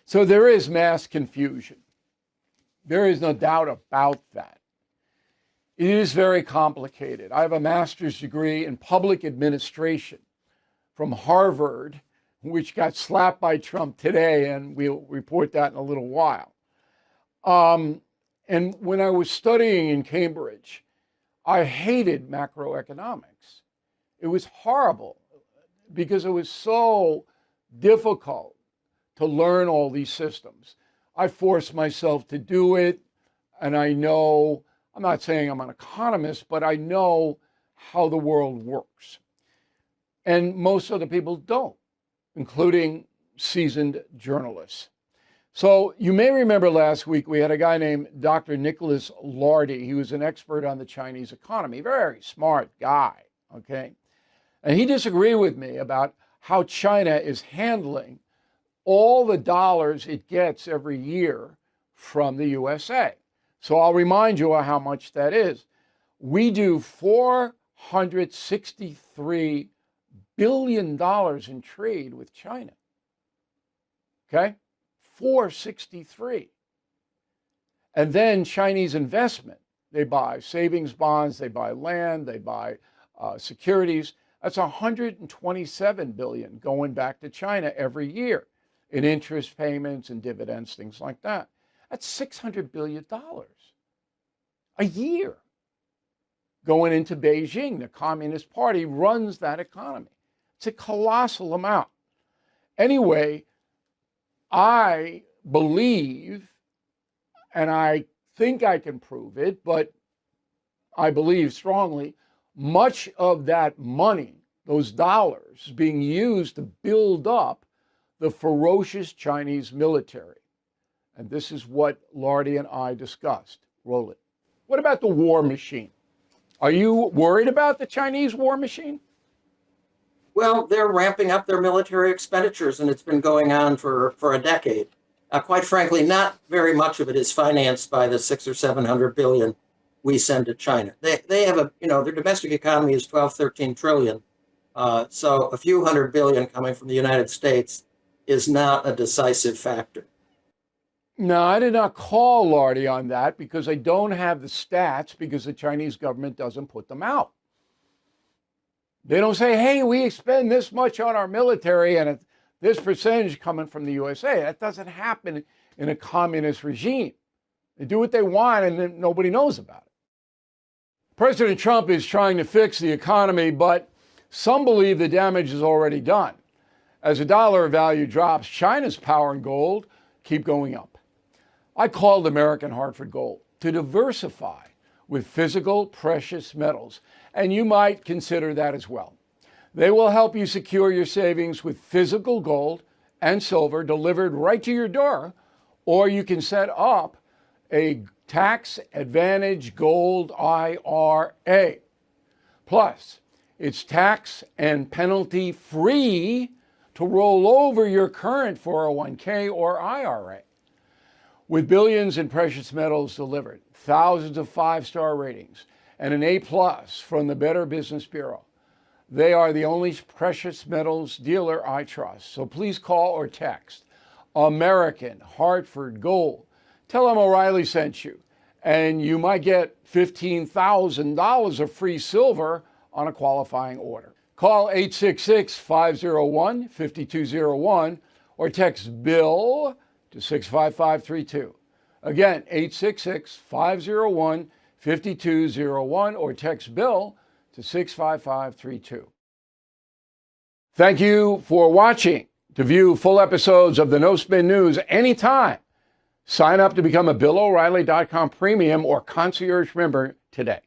So there is mass confusion. There is no doubt about that. It is very complicated. I have a master's degree in public administration from Harvard, which got slapped by Trump today, and we'll report that in a little while. And when I was studying in Cambridge, I hated macroeconomics. It was horrible because it was so difficult to learn all these systems. I forced myself to do it, and I know, I'm not saying I'm an economist, but I know how the world works. And most other people don't, including seasoned journalists. So you may remember last week we had a guy named Dr. Nicholas Lardy. He was an expert on the Chinese economy, very smart guy, okay? And he disagreed with me about how China is handling all the dollars it gets every year from the USA. So I'll remind you of how much that is. We do $463 billion in trade with China. Okay? 463. And then Chinese investment. They buy savings bonds, they buy land, they buy securities. That's 127 billion going back to China every year in interest payments and dividends, things like that. That's $600 billion a year going into Beijing. The Communist Party runs that economy. It's a colossal amount. Anyway, I believe, and I think I can prove it, but I believe strongly, much of that money, those dollars, being used to build up the ferocious Chinese military. And this is what Lardy and I discussed. Roll it. What about the war machine? Are you worried about the Chinese war machine? Well, they're ramping up their military expenditures, and it's been going on for a decade. Quite frankly, not very much of it is financed by the 600 or 700 billion we send to China. They have their domestic economy is 12, 13 trillion. So a few hundred billion coming from the United States is not a decisive factor. No, I did not call Lardy on that because I don't have the stats because the Chinese government doesn't put them out. They don't say, hey, we expend this much on our military and this percentage coming from the USA. That doesn't happen in a communist regime. They do what they want and then nobody knows about it. President Trump is trying to fix the economy, but some believe the damage is already done. As the dollar value drops, China's power and gold keep going up. I called American Hartford Gold to diversify with physical precious metals, and you might consider that as well. They will help you secure your savings with physical gold and silver delivered right to your door, or you can set up a tax advantage gold IRA. Plus, it's tax and penalty free to roll over your current 401k or IRA. With billions in precious metals delivered, thousands of five-star ratings, and an A+ from the Better Business Bureau, they are the only precious metals dealer I trust. So please call or text American Hartford Gold. Tell them O'Reilly sent you, and you might get $15,000 of free silver on a qualifying order. Call 866-501-5201 or text BILL to 65532. Again, 866-501-5201 or text BILL to 65532. Thank you for watching. To view full episodes of the No Spin News anytime, sign up to become a BillO'Reilly.com premium or concierge member today.